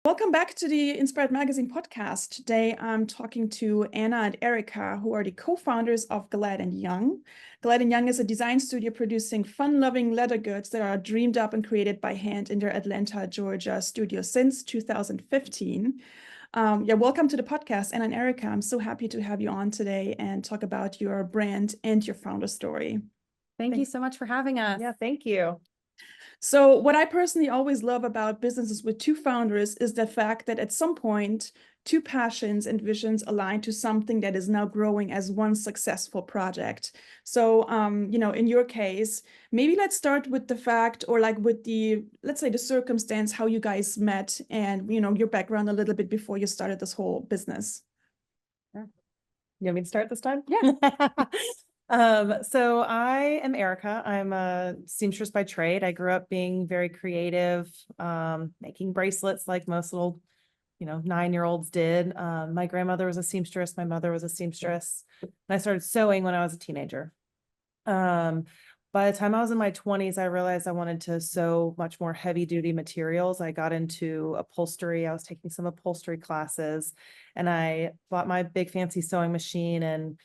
Welcome back to the Inspired Magazine podcast. Today, I'm talking to Anna and Erica, who are the co-founders of Glad & Young. Glad & Young is a design studio producing fun-loving leather goods that are dreamed up and created by hand in their Atlanta, Georgia studio since 2015. Welcome to the podcast, Anna and Erica. I'm so happy to have you on today and talk about your brand and your founder story. Thank you so much for having us. Yeah, thank you. So what I personally always love about businesses with two founders is the fact that at some point, two passions and visions align to something that is now growing as one successful project. So, in your case, maybe let's start with the fact or like with the, let's say the circumstance, how you guys met and, your background a little bit before you started this whole business. You want me to start this time? Yeah. So I am Erica. I'm a seamstress by trade. I grew up being very creative, making bracelets like most little, 9-year-olds did. My grandmother was a seamstress. My mother was a seamstress. And I started sewing when I was a teenager. By the time I was in my 20s, I realized I wanted to sew much more heavy duty materials. I got into upholstery. I was taking some upholstery classes and I bought my big fancy sewing machine and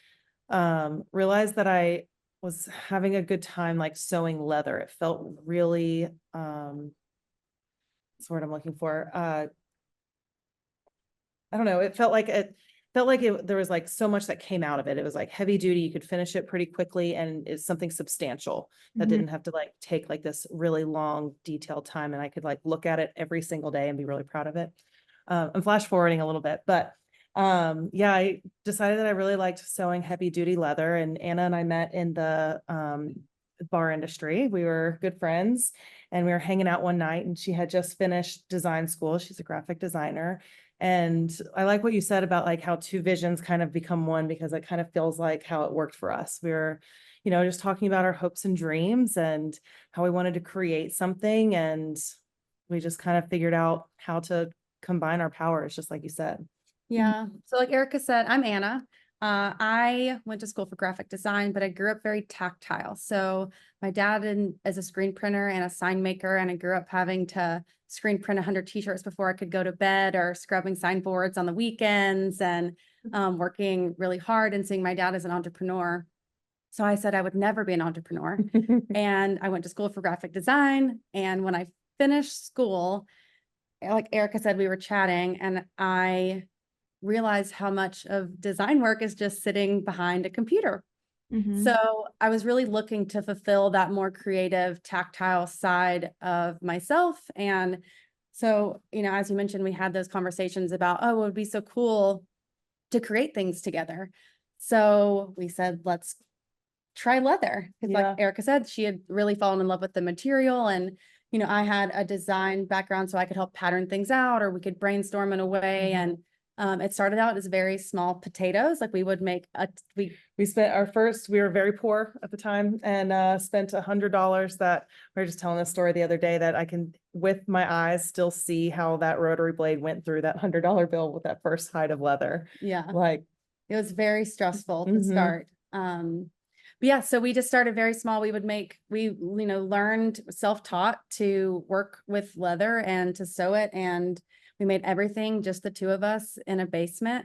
realized that I was having a good time like sewing leather. It felt really, what's the word I'm looking for? I don't know. It felt like there was like so much that came out of it. It was like heavy duty. You could finish it pretty quickly. And it's something substantial that didn't have to like take like this really long detailed time. And I could like look at it every single day and be really proud of it. I'm flash forwarding a little bit, but I decided that I really liked sewing heavy duty leather, and Anna and I met in the bar industry. We were good friends and we were hanging out one night and she had just finished design school. She's a graphic designer. And I like what you said about like how two visions kind of become one, because it kind of feels like how it worked for us. We were, just talking about our hopes and dreams and how we wanted to create something. And we just kind of figured out how to combine our powers, just like you said. Yeah. So like Erica said, I'm Anna. I went to school for graphic design, but I grew up very tactile. So my dad is a screen printer and a sign maker, and I grew up having to screen print 100 t-shirts before I could go to bed, or scrubbing signboards on the weekends, and working really hard and seeing my dad as an entrepreneur. So I said I would never be an entrepreneur. And I went to school for graphic design. And when I finished school, like Erica said, we were chatting and I realized how much of design work is just sitting behind a computer. So I was really looking to fulfill that more creative, tactile side of myself. And so, as you mentioned, we had those conversations about, it would be so cool to create things together. So we said, let's try leather. Because like Erica said, she had really fallen in love with the material. And, I had a design background, so I could help pattern things out, or we could brainstorm in a way. And it started out as very small potatoes. Like we would make we were very poor at the time, and spent $100 that we were just telling this story the other day, that I can with my eyes still see how that rotary blade went through that $100 bill with that first hide of leather. Yeah. Like it was very stressful to start. But yeah, so we just started very small. We learned self-taught to work with leather and to sew it. And we made everything, just the two of us in a basement,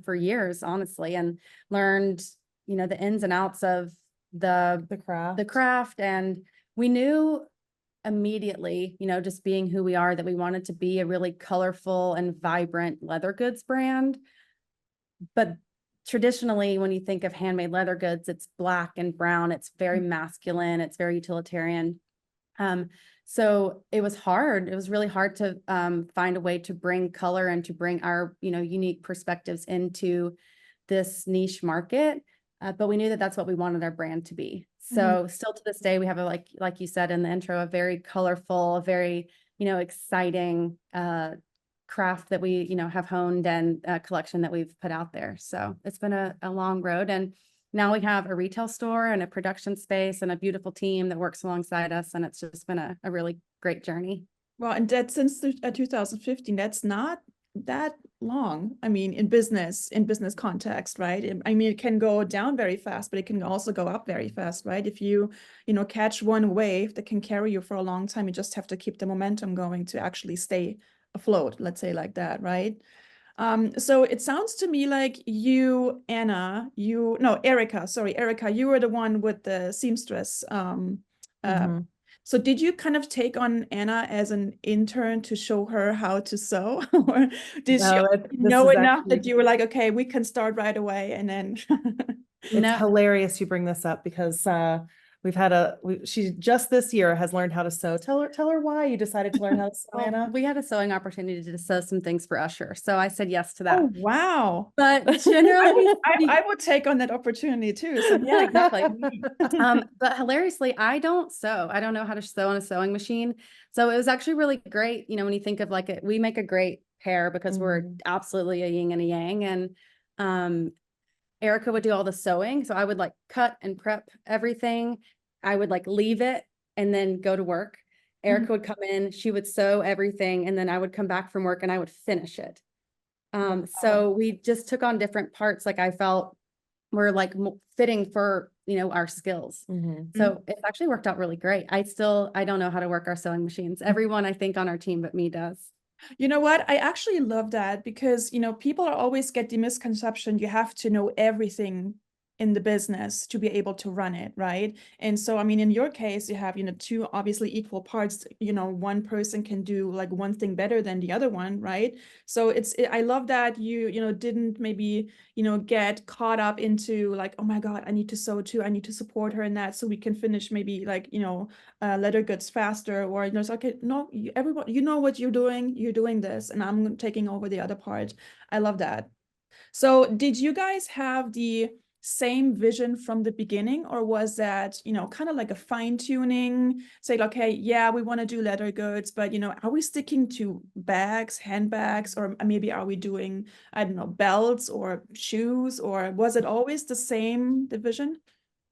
for years, honestly, and learned, the ins and outs of the craft. And we knew immediately, just being who we are, that we wanted to be a really colorful and vibrant leather goods brand. But traditionally, when you think of handmade leather goods, it's black and brown. It's very masculine. It's very utilitarian. So it was hard. It was really hard to find a way to bring color and to bring our, unique perspectives into this niche market. But we knew that that's what we wanted our brand to be. So still to this day, we have like you said in the intro, a very colorful, very, exciting craft that we, have honed, and a collection that we've put out there. So it's been a long road. And now we have a retail store and a production space and a beautiful team that works alongside us. And it's just been a really great journey. Well, and that since 2015, that's not that long. I mean, in business context, right? I mean, it can go down very fast, but it can also go up very fast, right? If you, catch one wave that can carry you for a long time, you just have to keep the momentum going to actually stay afloat, let's say like that, right? So it sounds to me like you, Anna, Erica, you were the one with the seamstress. So did you kind of take on Anna as an intern to show her how to sew? Or did she know enough that you were like, okay, we can start right away, and then It's hilarious you bring this up because she just this year has learned how to sew. Tell her why you decided to learn how to sew, Anna. We had a sewing opportunity to sew some things for Usher, so I said yes to that. Oh, wow. But generally, I would take on that opportunity too. So yeah, exactly. But hilariously, I don't sew. I don't know how to sew on a sewing machine. So it was actually really great. You know, when you think of like we make a great pair because we're absolutely a yin and a yang. And Erica would do all the sewing. So I would like cut and prep everything. I would like leave it and then go to work. Erica would come in, she would sew everything, and then I would come back from work and I would finish it. So we just took on different parts. Like I felt were like fitting for, our skills. So it's actually worked out really great. I don't know how to work our sewing machines. Everyone I think on our team but me does. You know what? I actually love that because, people always get the misconception you have to know everything in the business to be able to run it, right? And so, I mean, in your case, you have, two obviously equal parts, one person can do like one thing better than the other one, right? So I love that you didn't maybe, get caught up into like, oh my God, I need to sew too. I need to support her in that so we can finish maybe like, leather goods faster, or, it's okay, no, everyone, you know what you're doing this, and I'm taking over the other part. I love that. So did you guys have the same vision from the beginning, or was that, kind of like a fine tuning, say, okay, yeah, we want to do leather goods, but, are we sticking to bags, handbags, or maybe are we doing, I don't know, belts or shoes, or was it always the same division?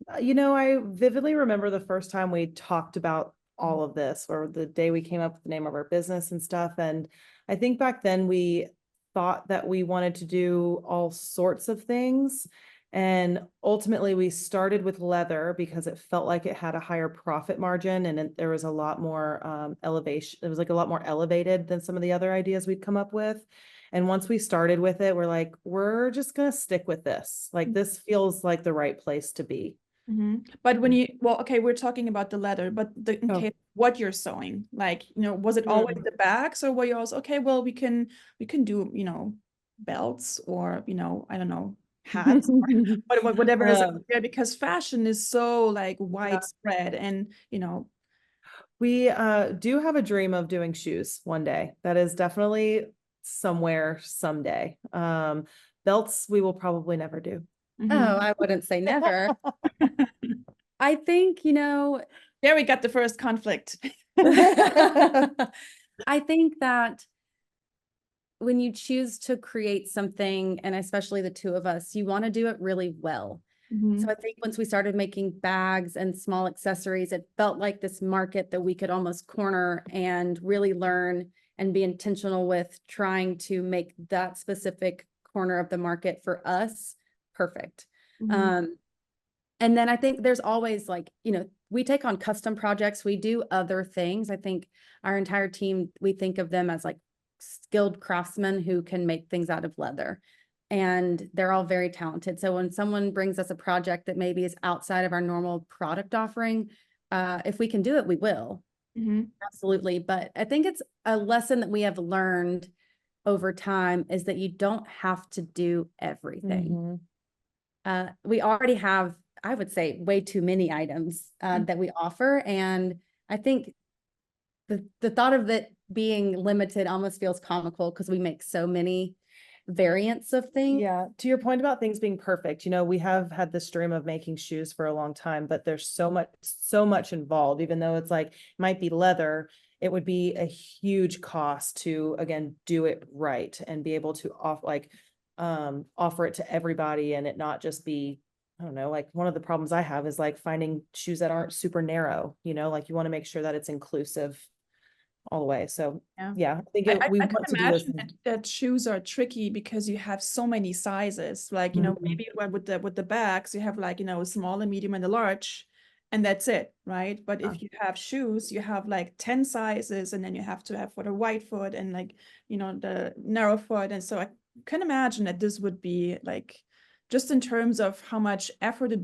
I vividly remember the first time we talked about all of this, or the day we came up with the name of our business and stuff. And I think back then we thought that we wanted to do all sorts of things. And ultimately we started with leather because it felt like it had a higher profit margin, and there was a lot more elevation. It was like a lot more elevated than some of the other ideas we'd come up with. And once we started with it, we're like, we're just going to stick with this. Like, this feels like the right place to be. But when okay, we're talking about the leather, but in case what you're sewing, like, was it always the bags, or were you also, okay, well, we can do, belts, or, I don't know, hats, or whatever is out there, because fashion is so like widespread, and, we do have a dream of doing shoes one day. That is definitely somewhere someday. Belts we will probably never do. Oh, I wouldn't say never. I think, there we got the first conflict. I think that when you choose to create something, and especially the two of us, you want to do it really well. So I think once we started making bags and small accessories, it felt like this market that we could almost corner and really learn and be intentional with trying to make that specific corner of the market for us perfect. And then I think there's always like, we take on custom projects, we do other things. I think our entire team, we think of them as like skilled craftsmen who can make things out of leather, and they're all very talented. So when someone brings us a project that maybe is outside of our normal product offering, if we can do it, we will. Absolutely. But I think it's a lesson that we have learned over time, is that you don't have to do everything. We already have, I would say, way too many items that we offer. And I think the thought of it being limited almost feels comical because we make so many variants of things. Yeah. To your point about things being perfect, we have had this dream of making shoes for a long time, but there's so much involved. Even though it's like, it might be leather, it would be a huge cost to, again, do it right and be able to offer it to everybody, and it not just be, I don't know, like one of the problems I have is like finding shoes that aren't super narrow, like you want to make sure that it's inclusive all the way. So yeah, I think we want to do this. That shoes are tricky because you have so many sizes, like, maybe with the bags, you have like, a small, a medium, and a large. and that's it, right? But if you have shoes, you have like 10 sizes, and then you have to have for the wide foot and like, the narrow foot. And so I can imagine that this would be like, just in terms of how much effort it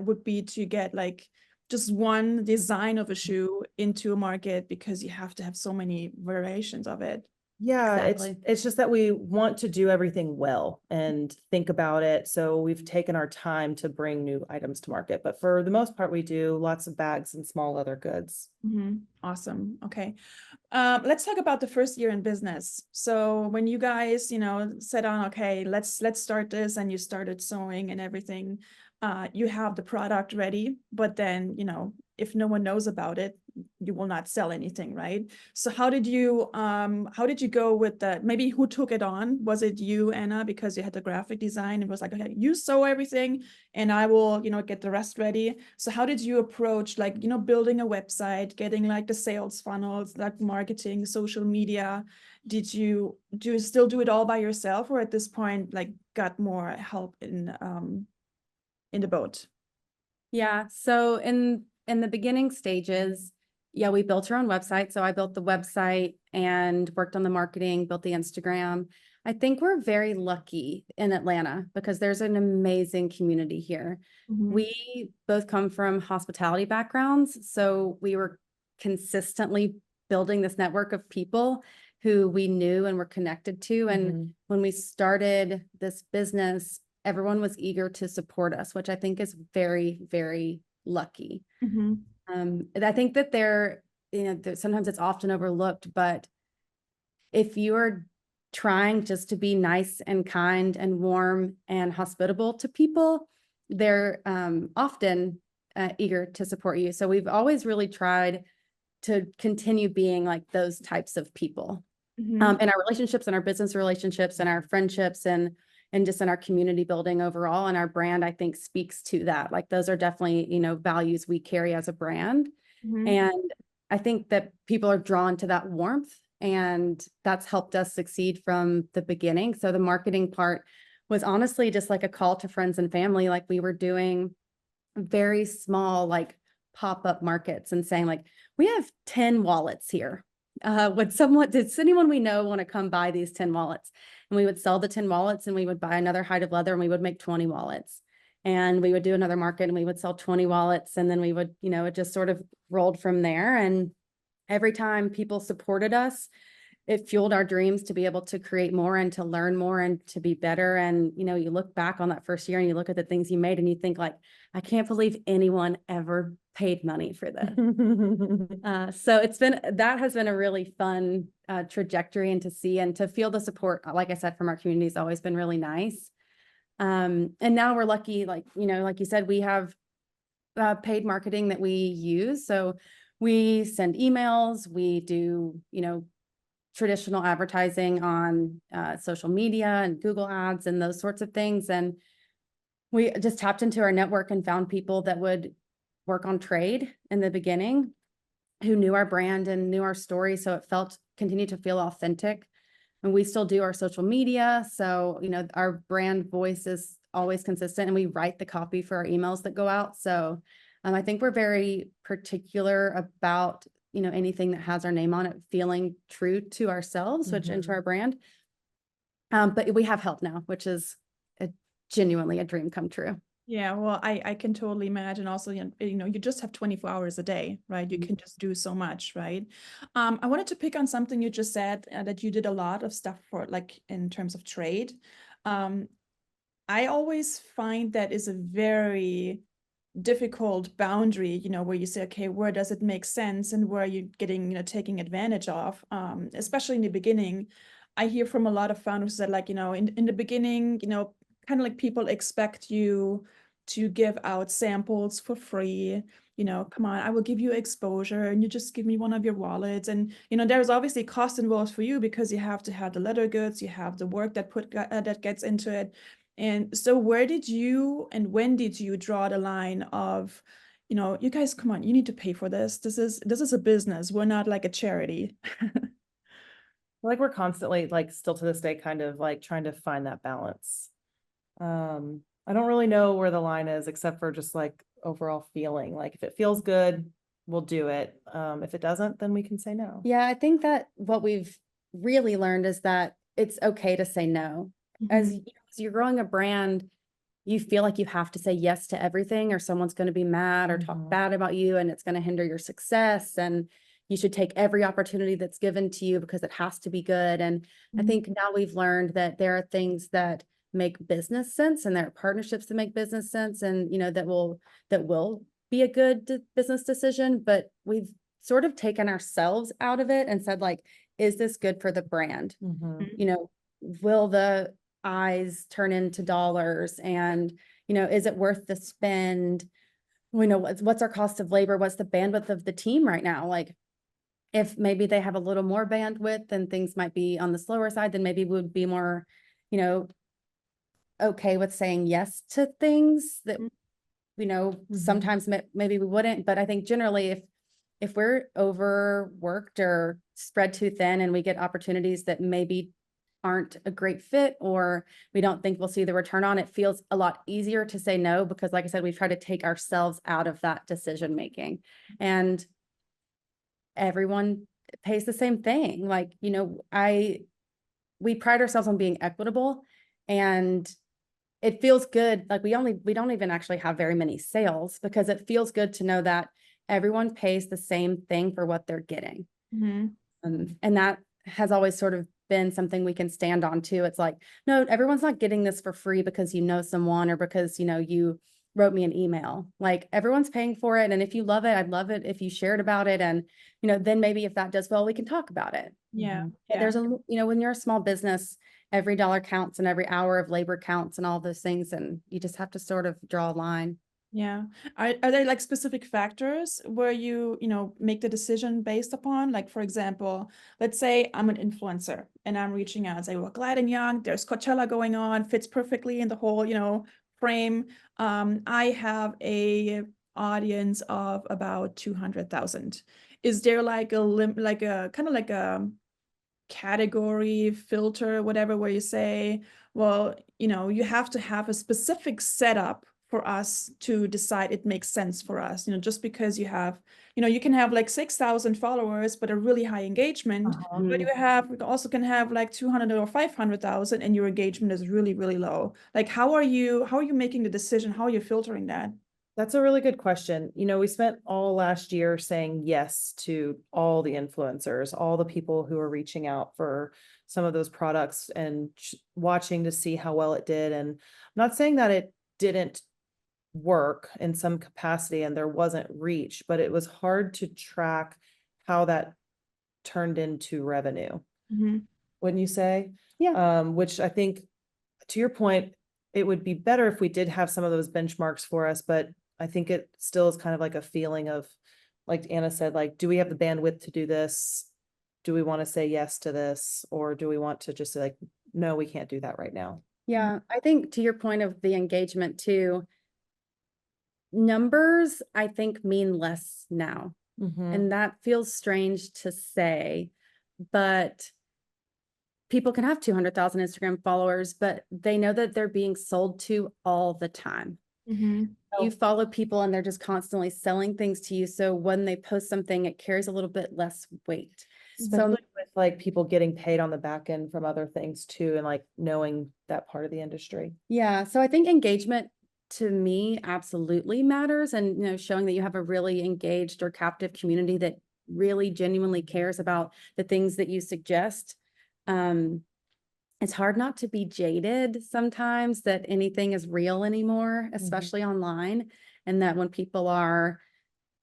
would be to get like just one design of a shoe into a market, because you have to have so many variations of it. Yeah, Exactly. it's just that we want to do everything well and think about it. So we've taken our time to bring new items to market. But for the most part, we do lots of bags and small leather goods. Awesome. Okay. Let's talk about the first year in business. So when you guys, said on, okay, let's start this, and you started sewing and everything, you have the product ready, but then, if no one knows about it, you will not sell anything, right? So how did you go with that? Maybe who took it on? Was it you, Anna, because you had the graphic design and was like, okay, you sew everything and I will, get the rest ready. So how did you approach like, building a website, getting like the sales funnels, like marketing, social media? Do you still do it all by yourself, or at this point, like, got more help in the boat? Yeah. So in the beginning stages, yeah, we built our own website. So I built the website and worked on the marketing, built the Instagram. I think we're very lucky in Atlanta because there's an amazing community here. We both come from hospitality backgrounds, so we were consistently building this network of people who we knew and were connected to. And when we started this business, everyone was eager to support us, which I think is very, very lucky. I think that sometimes it's often overlooked, but if you're trying just to be nice and kind and warm and hospitable to people, they're often eager to support you. So we've always really tried to continue being like those types of people in our relationships and our business relationships and our friendships and just in our community building overall. And our brand, I think, speaks to that. Like those are definitely, values we carry as a brand. And I think that people are drawn to that warmth, and that's helped us succeed from the beginning. So the marketing part was honestly just like a call to friends and family. Like we were doing very small, like pop-up markets and saying like, we have 10 wallets here. Does anyone we know want to come buy these 10 wallets? And we would sell the 10 wallets, and we would buy another height of leather, and we would make 20 wallets. And we would do another market, and we would sell 20 wallets. And then we would, it just sort of rolled from there. And every time people supported us, it fueled our dreams to be able to create more and to learn more and to be better. And, you look back on that first year and you look at the things you made and you think like, I can't believe anyone ever paid money for this. So that has been a really fun trajectory, and to see and to feel the support, like I said, from our community has always been really nice. And now we're lucky, like you said, we have paid marketing that we use. So we send emails, we do, traditional advertising on social media and Google ads and those sorts of things. And we just tapped into our network and found people that would work on trade in the beginning, who knew our brand and knew our story. So it continued to feel authentic. And we still do our social media. So, our brand voice is always consistent, and we write the copy for our emails that go out. So I think we're very particular about, anything that has our name on it, feeling true to ourselves, which into our brand. But we have help now, which is genuinely a dream come true. Yeah, well, I can totally imagine also, you just have 24 hours a day, right? You can just do so much, right? I wanted to pick on something you just said, that you did a lot of stuff for, like, in terms of trade. I always find that is a very difficult boundary, where you say, okay, where does it make sense and where are you getting, taking advantage of, especially in the beginning. I hear from a lot of founders that, like, in the beginning, kind of like people expect you to give out samples for free. Come on, I will give you exposure and you just give me one of your wallets. And, there's obviously cost involved for you because you have to have the leather goods, you have the work that gets into it. And so where did you and when did you draw the line of, you guys, come on, you need to pay for this. This is a business. We're not like a charity. Like we're constantly, like, still to this day, kind of like trying to find that balance. I don't really know where the line is, except for just like overall feeling. Like if it feels good, we'll do it. If it doesn't, then we can say no. Yeah, I think that what we've really learned is that it's okay to say no. As you're growing a brand, you feel like you have to say yes to everything, or someone's going to be mad or talk bad about you, and it's going to hinder your success. And you should take every opportunity that's given to you because it has to be good. And I think now we've learned that there are things that make business sense, and there are partnerships that make business sense, and that will be a good business decision. But we've sort of taken ourselves out of it and said, like, is this good for the brand? Will the eyes turn into dollars, and is it worth the spend? What's our cost of labor? What's the bandwidth of the team right now? Like, if maybe they have a little more bandwidth and things might be on the slower side, then maybe we would be more okay with saying yes to things that sometimes maybe we wouldn't. But I think generally, if we're overworked or spread too thin and we get opportunities that maybe aren't a great fit, or we don't think we'll see the return on, it feels a lot easier to say no, because like I said, we've tried to take ourselves out of that decision making. And everyone pays the same thing. Like, we pride ourselves on being equitable, and it feels good. Like we don't even actually have very many sales, because it feels good to know that everyone pays the same thing for what they're getting. And that has always sort of been something we can stand on too. It's like, no, everyone's not getting this for free because someone, or because, you wrote me an email. Like, everyone's paying for it. And if you love it, I'd love it if you shared about it. And, then maybe if that does well, we can talk about it. Yeah. There's when you're a small business, every dollar counts and every hour of labor counts and all those things. And you just have to sort of draw a line. Yeah. Are there like specific factors where you make the decision based upon? Like, for example, let's say I'm an influencer and I'm reaching out and say, well, Glad and Young, there's Coachella going on, fits perfectly in the whole, frame. I have a audience of about 200,000. Is there like a kind of like a category filter, whatever, where you say, well, you have to have a specific setup for us to decide it makes sense for us, just because you have, you can have like 6,000 followers, but a really high engagement, but you also can have like 200 or 500,000 and your engagement is really, really low. Like, how are you making the decision? How are you filtering that? That's a really good question. We spent all last year saying yes to all the influencers, all the people who are reaching out for some of those products, and watching to see how well it did. And I'm not saying that it didn't work in some capacity and there wasn't reach, but it was hard to track how that turned into revenue. Wouldn't you say? Yeah. Which I think, to your point, it would be better if we did have some of those benchmarks for us, but I think it still is kind of like a feeling of, like Anna said, like, do we have the bandwidth to do this? Do we want to say yes to this? Or do we want to just say, like, no, we can't do that right now? Yeah. I think to your point of the engagement too, numbers, I think, mean less now. And that feels strange to say, but people can have 200,000 Instagram followers, but they know that they're being sold to all the time. You follow people and they're just constantly selling things to you. So when they post something, it carries a little bit less weight. Especially with like people getting paid on the back end from other things too, and like knowing that part of the industry. Yeah. So I think engagement to me absolutely matters. And, showing that you have a really engaged or captive community that really genuinely cares about the things that you suggest. It's hard not to be jaded sometimes that anything is real anymore, especially online. And that when people are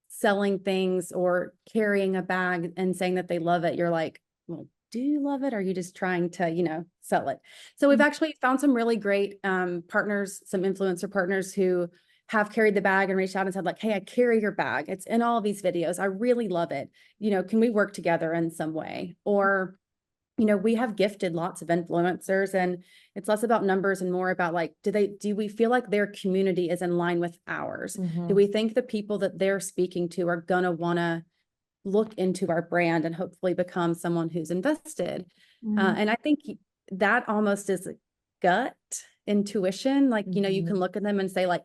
selling things or carrying a bag and saying that they love it, you're like, well, do you love it? Or are you just trying to, sell it? So we've actually found some really great partners, some influencer partners who have carried the bag and reached out and said, like, hey, I carry your bag. It's in all of these videos. I really love it. Can we work together in some way? Or we have gifted lots of influencers, and it's less about numbers and more about, like, do we feel like their community is in line with ours? Do we think the people that they're speaking to are gonna wanna look into our brand and hopefully become someone who's invested? And I think that almost is a gut intuition. Like, you know, you can look at them and say like,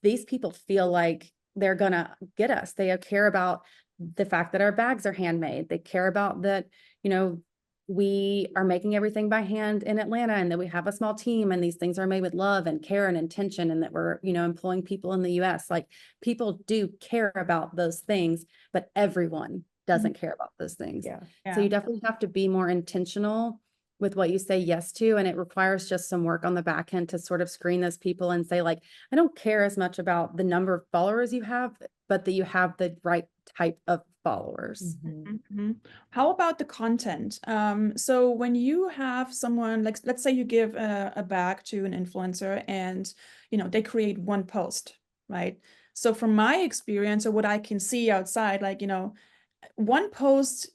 these people feel like they're gonna get us. They care about the fact that our bags are handmade. They care about that, you know, we are making everything by hand in Atlanta, and that we have a small team, and these things are made with love and care and intention, and that we're, you know, employing people in the US. Like, people do care about those things, but everyone doesn't care about those things. So you definitely have to be more intentional with what you say yes to. And it requires just some work on the back end to sort of screen those people and say, like, I don't care as much about the number of followers you have, but that you have the right type of followers. How about the content? So when you have someone, like, let's say you give a bag to an influencer, and, you know, they create one post, right? So from my experience, or what I can see outside, like, you know, one post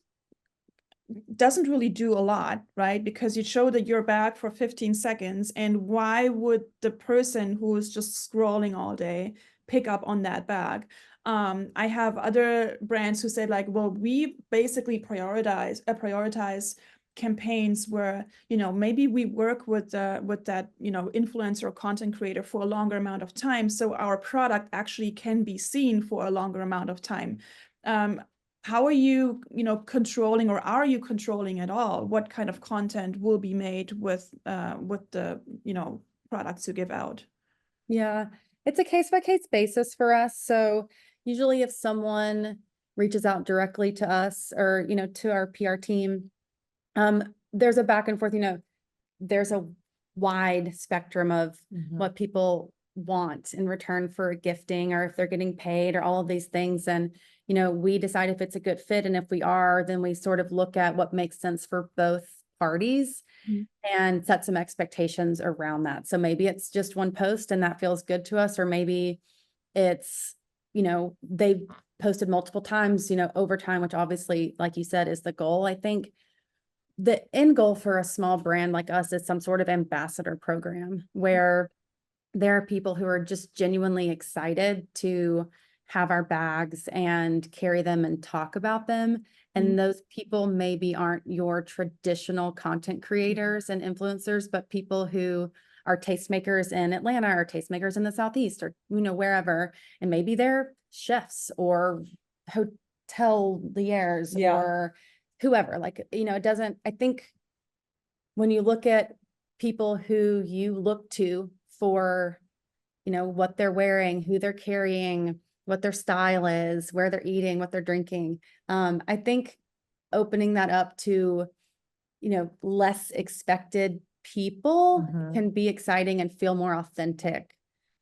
doesn't really do a lot, right? Because you show that you're back for 15 seconds. And why would the person who is just scrolling all day pick up on that bag? I have other brands who say like, well, we basically prioritize campaigns where, you know, maybe we work with that, you know, influencer or content creator for a longer amount of time, so our product actually can be seen for a longer amount of time. How are you, you know, controlling, or are you controlling at all what kind of content will be made with the, you know, products you give out? Yeah, it's a case-by-case basis for us. So usually if someone reaches out directly to us, or, you know, to our PR team, there's a back and forth, you know, there's a wide spectrum of what people want in return for gifting, or if they're getting paid, or all of these things. And, you know, we decide if it's a good fit. And if we are, then we sort of look at what makes sense for both parties and set some expectations around that. So maybe it's just one post and that feels good to us, or maybe it's, you know, they've posted multiple times, you know, over time, which obviously, like you said, is the goal. I think the end goal for a small brand like us is some sort of ambassador program where there are people who are just genuinely excited to have our bags and carry them and talk about them. And those people maybe aren't your traditional content creators and influencers, but people who are tastemakers in Atlanta, or tastemakers in the Southeast, or, you know, wherever. And maybe they're chefs or hoteliers or whoever. Like, you know, it doesn't, I think when you look at people who you look to for, you know, what they're wearing, who they're carrying, what their style is, where they're eating, what they're drinking. I think opening that up to, you know, less expected people can be exciting and feel more authentic.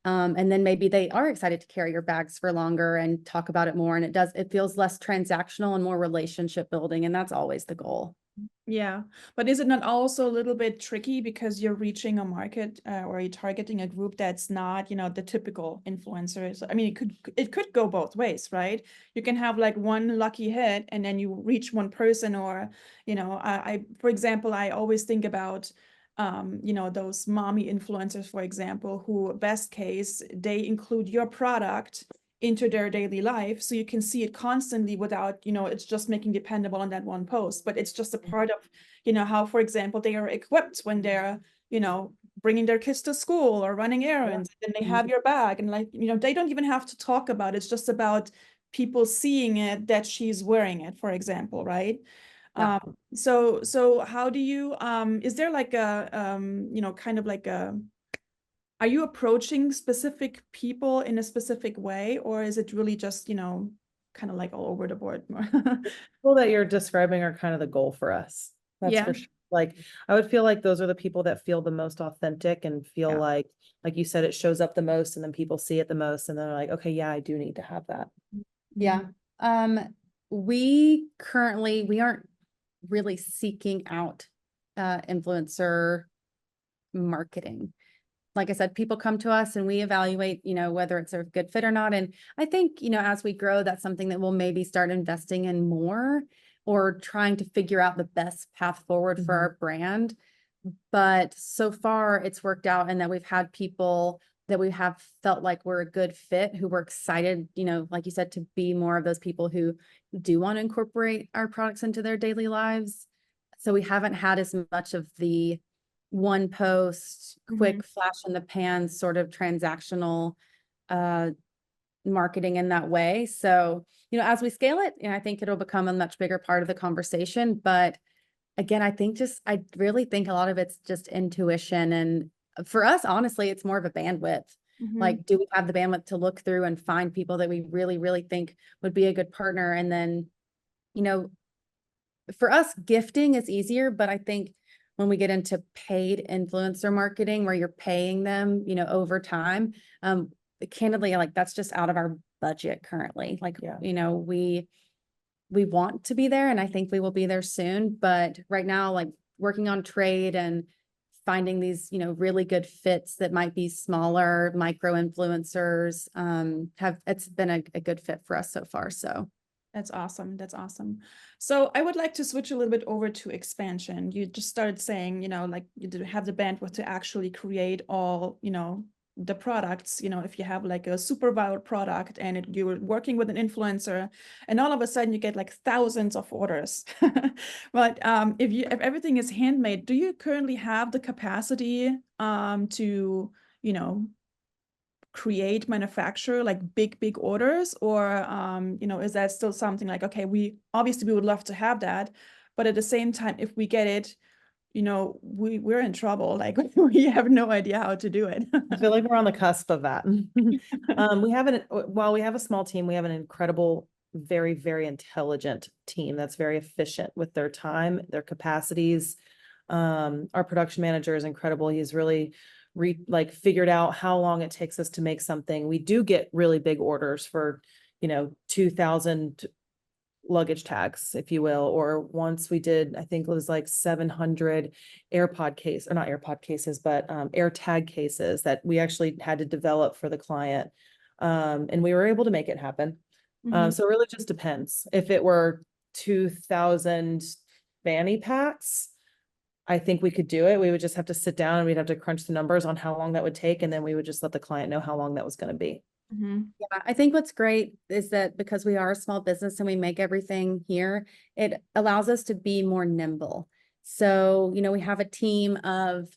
And then maybe they are excited to carry your bags for longer and talk about it more. And it feels less transactional and more relationship building. And that's always the goal. Yeah, but is it not also a little bit tricky because you're reaching a market or you're targeting a group that's not, you know, the typical influencers? I mean, it could go both ways, right? You can have like one lucky hit and then you reach one person, or, you know, for example, I always think about, you know, those mommy influencers, for example, who best case, they include your product into their daily life, so you can see it constantly without, you know, it's just making dependable on that one post, but it's just a part of, you know, how, for example, they are equipped when they're, you know, bringing their kids to school or running errands, and they have your bag, and, like, you know, they don't even have to talk about it. It's just about people seeing it, that she's wearing it, for example, right? So how do you is there like a you know, kind of like a, are you approaching specific people in a specific way, or is it really just, you know, kind of like all over the board? People that you're describing are kind of the goal for us. That's for sure. Like, I would feel like those are the people that feel the most authentic and feel like you said, it shows up the most, and then people see it the most, and they're like, okay, yeah, I do need to have that. Yeah. We aren't really seeking out influencer marketing. Like I said, people come to us and we evaluate, you know, whether it's a good fit or not. And I think, you know, as we grow, that's something that we'll maybe start investing in more, or trying to figure out the best path forward for our brand. But so far it's worked out, and that we've had people that we have felt like we're a good fit, who were excited, you know, like you said, to be more of those people who do want to incorporate our products into their daily lives. So we haven't had as much of the one post, quick flash in the pan, sort of transactional marketing in that way. So, as we scale it, I think it'll become a much bigger part of the conversation. But again, I really think a lot of it's just intuition. And for us, honestly, it's more of a bandwidth. Like, do we have the bandwidth to look through and find people that we really, really think would be a good partner? And then, for us, gifting is easier, but I think when we get into paid influencer marketing, where you're paying them, over time, candidly, like, that's just out of our budget currently. Like, we want to be there, and I think we will be there soon. But right now, like, working on trade and finding these, really good fits that might be smaller micro influencers, it's been a good fit for us so far. So that's awesome. That's awesome. So I would like to switch a little bit over to expansion. You just started saying, like, you didn't have the bandwidth to actually create all, the products, if you have like a super viral product and you're working with an influencer and all of a sudden you get like thousands of orders. But if everything is handmade, do you currently have the capacity to, manufacture like big orders, or is that still something like, okay, we would love to have that, but at the same time, if we get it, we're in trouble. Like, we have no idea how to do it. I feel like we're on the cusp of that. While we have a small team, we have an incredible, very, very intelligent team that's very efficient with their time, their capacities. Our production manager is incredible. He's really figured out how long it takes us to make something. We do get really big orders for, 2,000 luggage tags, if you will, or once we did, I think it was like 700 AirPod case, or not AirPod cases, but air tag cases that we actually had to develop for the client. And we were able to make it happen. So it really just depends. If it were 2,000 fanny packs, I think we could do it. We would just have to sit down and we'd have to crunch the numbers on how long that would take. And then we would just let the client know how long that was going to be. Yeah, I think what's great is that because we are a small business and we make everything here, it allows us to be more nimble. So, we have a team of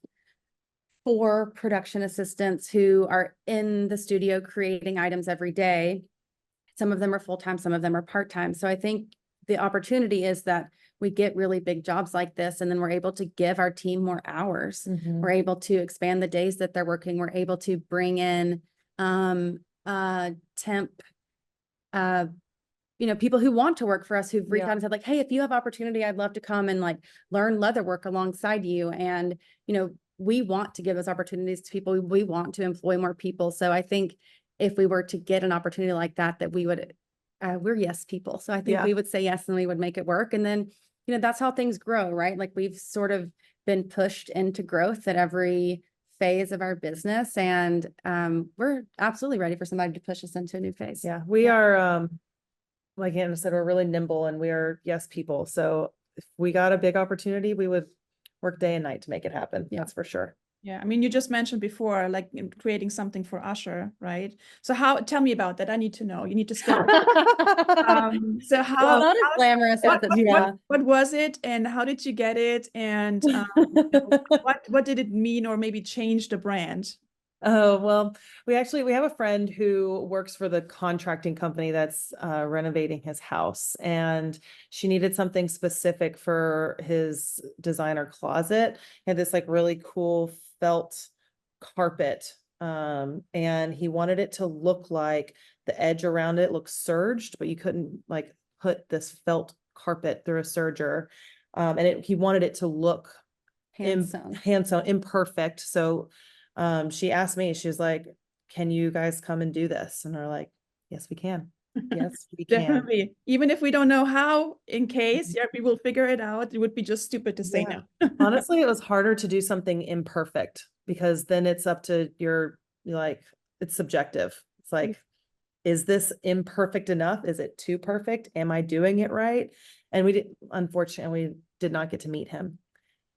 4 production assistants who are in the studio creating items every day. Some of them are full-time, some of them are part-time. So I think the opportunity is that we get really big jobs like this, and then we're able to give our team more hours. We're able to expand the days that they're working. We're able to bring in temp, people who want to work for us, who've reached out and said like, hey, if you have opportunity, I'd love to come and like learn leather work alongside you. And, we want to give those opportunities to people. We want to employ more people. So I think if we were to get an opportunity like that we would, we're yes people. So I think we would say yes and we would make it work. And then, that's how things grow, right? Like, we've sort of been pushed into growth at every phase of our business, and we're absolutely ready for somebody to push us into a new phase. Yeah, we are, like Anna said, we're really nimble and we are yes people. So if we got a big opportunity, we would work day and night to make it happen. That's for sure. Yeah, I mean, you just mentioned before, like, creating something for Usher, right? So tell me about that. I need to know. You need to start. So not as glamorous as it. What was it, and how did you get it, and what did it mean, or maybe change the brand? Oh, well, we have a friend who works for the contracting company that's renovating his house, and she needed something specific for his designer closet. He had this like really cool felt carpet, and he wanted it to look like the edge around it looked serged, but you couldn't like put this felt carpet through a serger, and he wanted it to look hand sewn, imperfect. So she asked me, she was like, can you guys come and do this? And we're like, yes, we can. Yes, we can. Definitely. Even if we don't know how, in case, we will figure it out. It would be just stupid to say no. Honestly, it was harder to do something imperfect, because then it's up to it's subjective. It's like, is this imperfect enough? Is it too perfect? Am I doing it right? And unfortunately, we did not get to meet him.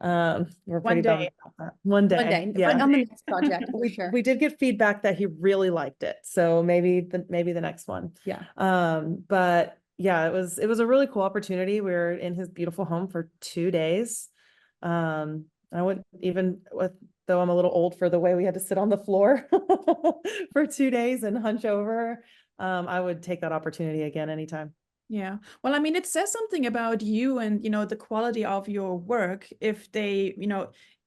We're pretty bummed about that. One day. Yeah. On the next project, for sure. We did get feedback that he really liked it. So maybe the next one. Yeah. But yeah, it was a really cool opportunity. We were in his beautiful home for 2 days. I wouldn't even though I'm a little old for the way we had to sit on the floor for 2 days and hunch over. I would take that opportunity again anytime. Yeah. Well, I mean, it says something about you and, the quality of your work if they,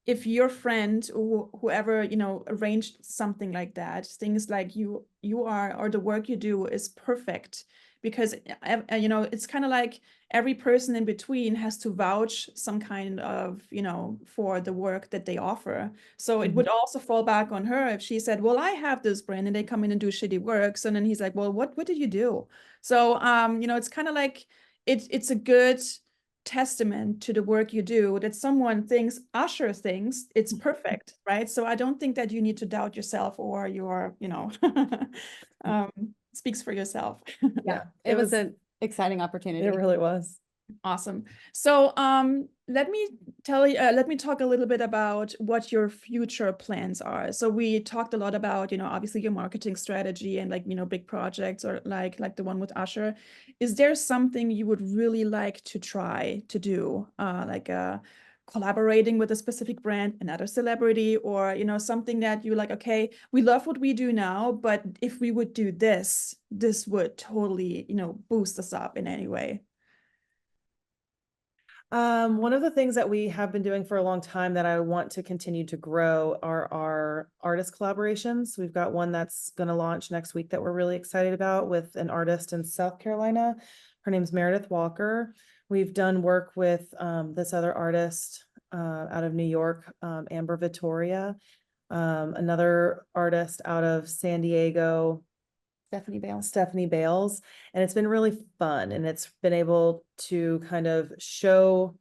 if your friend or whoever, arranged something like that, things like you are, or the work you do is perfect, because, it's kind of like every person in between has to vouch some kind of, for the work that they offer. So it would also fall back on her if she said, well, I have this brand and they come in and do shitty work. So then he's like, well, what did you do? So, it's kind of like it's a good testament to the work you do that someone thinks, Usher thinks it's perfect, right? So I don't think that you need to doubt yourself or your, speaks for yourself. Yeah, it was an exciting opportunity. It really was. Awesome. So let me talk a little bit about what your future plans are. So we talked a lot about, obviously your marketing strategy and like, big projects or like the one with Usher. Is there something you would really like to try to do, like collaborating with a specific brand, another celebrity, or, something that you like, okay, we love what we do now, but if we would do this would totally, boost us up in any way? One of the things that we have been doing for a long time that I want to continue to grow are our artist collaborations. We've got one that's going to launch next week that we're really excited about with an artist in South Carolina. Her name's Meredith Walker. We've done work with this other artist out of New York, Amber Vittoria, another artist out of San Diego, Stephanie Bales. And it's been really fun, and it's been able to kind of show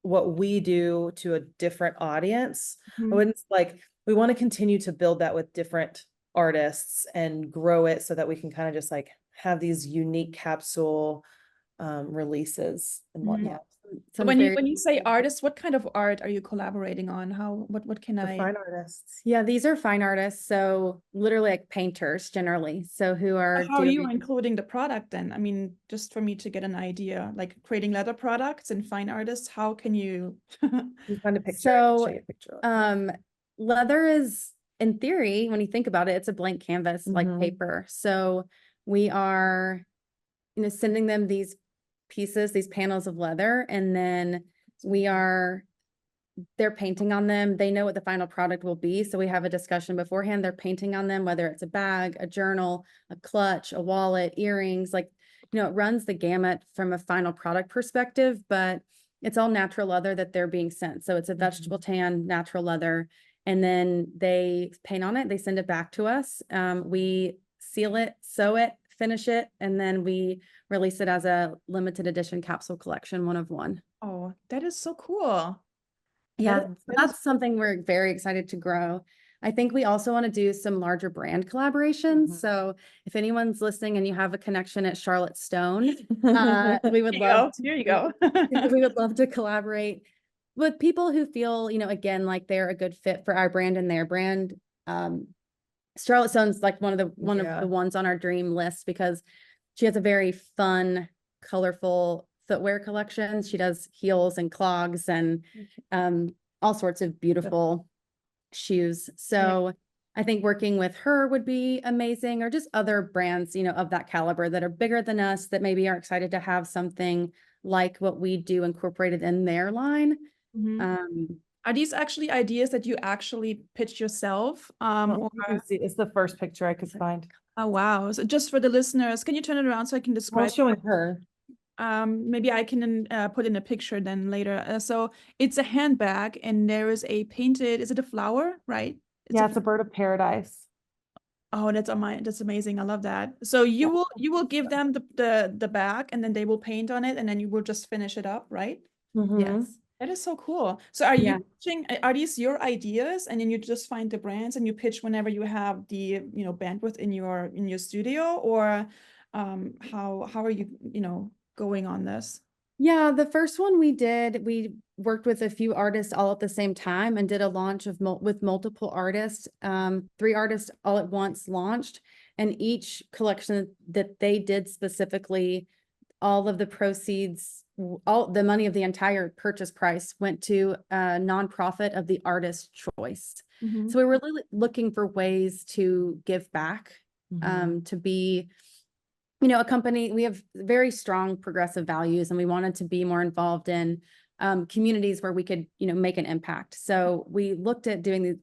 what we do to a different audience. I wouldn't we want to continue to build that with different artists and grow it so that we can kind of just like have these unique capsule releases and whatnot. So when you say artists, what kind of art are you collaborating on? What can I? Fine artists. Yeah, these are fine artists. So literally like painters generally. So who are How are you including the product then? I mean, just for me to get an idea, like creating leather products and fine artists, how can you? Find a picture. So leather is, in theory, when you think about it, it's a blank canvas like paper. So we are, sending them these pieces, these panels of leather, and then they're painting on them. They know what the final product will be. So we have a discussion beforehand. They're painting on them, whether it's a bag, a journal, a clutch, a wallet, earrings, like, it runs the gamut from a final product perspective, but it's all natural leather that they're being sent. So it's a vegetable tan, natural leather, and then they paint on it. They send it back to us. We seal it, sew it, finish it, and then we release it as a limited edition capsule collection, 1 of 1. Oh, that is so cool. Yeah, that's something we're very excited to grow. I think we also want to do some larger brand collaborations. So if anyone's listening and you have a connection at Charlotte Stone, we would love here you go. we would love to collaborate with people who feel, again, like they're a good fit for our brand and their brand. Charlotte Stone's like one of the ones on our dream list because she has a very fun, colorful footwear collection. She does heels and clogs and all sorts of beautiful shoes. So I think working with her would be amazing, or just other brands, of that caliber that are bigger than us that maybe are excited to have something like what we do incorporated in their line. Are these actually ideas that you actually pitch yourself? You can see, it's the first picture I could find. Oh, wow. So just for the listeners, can you turn it around so I can describe? I'm showing her. Maybe I can put in a picture then later. So it's a handbag and there is a painted, is it a flower, right? It's a bird of paradise. Oh, that's amazing. I love that. So you will give them the bag and then they will paint on it and then you will just finish it up, right? Yes. That is so cool. So are you pitching, are these your ideas and then you just find the brands and you pitch whenever you have the, bandwidth in your studio, or how are you, going on this? Yeah, the first one we worked with a few artists all at the same time and did a launch with multiple artists. 3 artists all at once launched, and each collection that they did specifically, all of the proceeds all the money of the entire purchase price went to a nonprofit of the artist's choice. Mhm. So we were really looking for ways to give back, to be, you know, a company. We have very strong progressive values, and we wanted to be more involved in communities where we could, you know, make an impact. So we looked at doing the,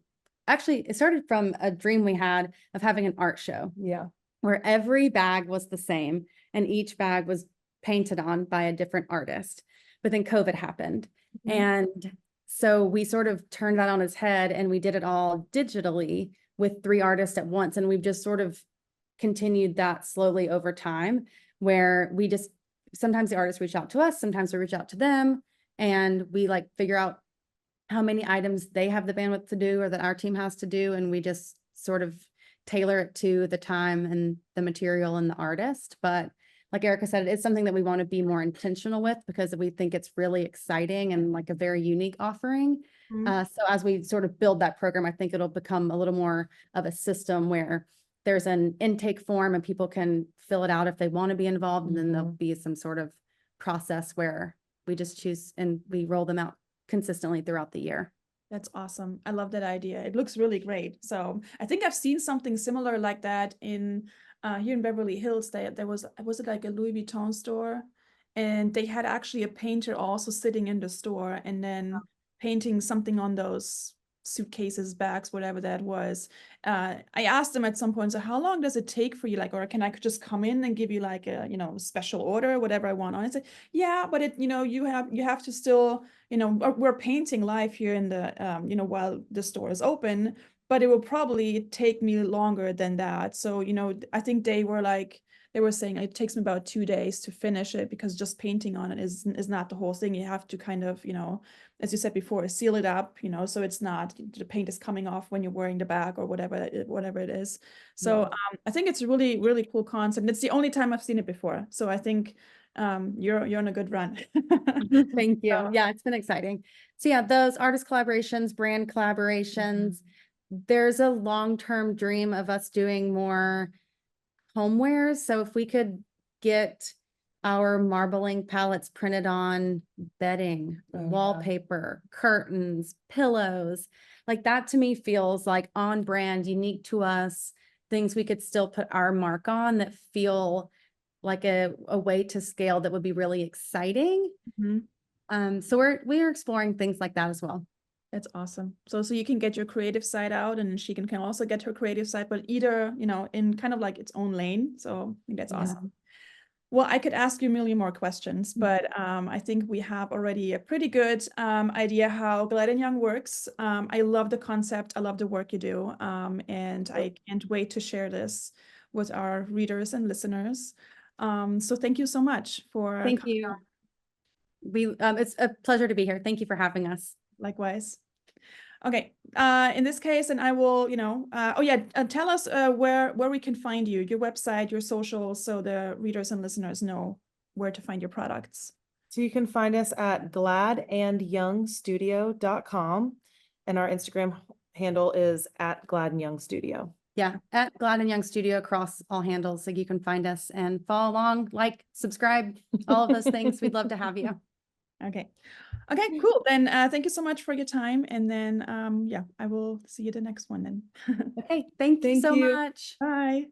actually, it started from a dream we had of having an art show. Yeah. Where every bag was the same and each bag was painted on by a different artist. But then COVID happened. Mhm. And so we sort of turned that on its head, and we did it all digitally with 3 artists at once. And we've just sort of continued that slowly over time, where we just, sometimes the artists reach out to us, sometimes we reach out to them, and we like figure out how many items they have the bandwidth to do or that our team has to do. And we just sort of tailor it to the time and the material and the artist. But like Erica said, it's something that we want to be more intentional with, because we think it's really exciting and like a very unique offering. Mhm. So as we sort of build that program, I think it'll become a little more of a system where there's an intake form and people can fill it out if they want to be involved. And then there'll be some sort of process where we just choose and we roll them out consistently throughout the year. That's awesome. I love that idea. It looks really great. So I think I've seen something similar like that in here in Beverly Hills. There was it like a Louis Vuitton store, and they had actually a painter also sitting in the store and then painting something on those suitcases, bags, whatever that was. I asked them at some point, so how long does it take for you? Like, or can I just come in and give you like a, you know, special order, whatever I want on it? I said, yeah, but it, you know, you have to still, you know, we're painting live here in the, you know, while the store is open, but it will probably take me longer than that. So, you know, I think they were saying it takes me about 2 days to finish it, because just painting on it is not the whole thing. You have to kind of, you know, as you said before, seal it up, you know, so it's not, the paint is coming off when you're wearing the bag or whatever it is. So I think it's a really, really cool concept. It's the only time I've seen it before. So I think you're on a good run. Thank you. Yeah, it's been exciting. So yeah, those artist collaborations, brand collaborations, there's a long-term dream of us doing more homewares. So if we could get our marbling palettes printed on bedding, wallpaper, curtains, pillows, like that to me feels like on brand, unique to us, things we could still put our mark on that feel like a way to scale that would be really exciting. So we're exploring things like that as well. That's awesome. So you can get your creative side out, and she can also get her creative side, but either, you know, in kind of like its own lane. So I think that's awesome. Well, I could ask you a million more questions, but I think we have already a pretty good idea how Glad and Young works. I love the concept. I love the work you do. And I can't wait to share this with our readers and listeners. So thank you so much for Thank you. It's a pleasure to be here. Thank you for having us. Likewise. Okay, in this case, and I will, you know, oh yeah, tell us where we can find you, your website, your socials, so the readers and listeners know where to find your products. So you can find us at gladandyoungstudio.com, and our Instagram handle is at gladandyoungstudio. Yeah, at Glad and Young Studio across all handles. So you can find us and follow along, like, subscribe, all of those things. We'd love to have you. Okay, cool. Then thank you so much for your time. And then, yeah, I will see you the next one then. Okay, thank you so much. Bye.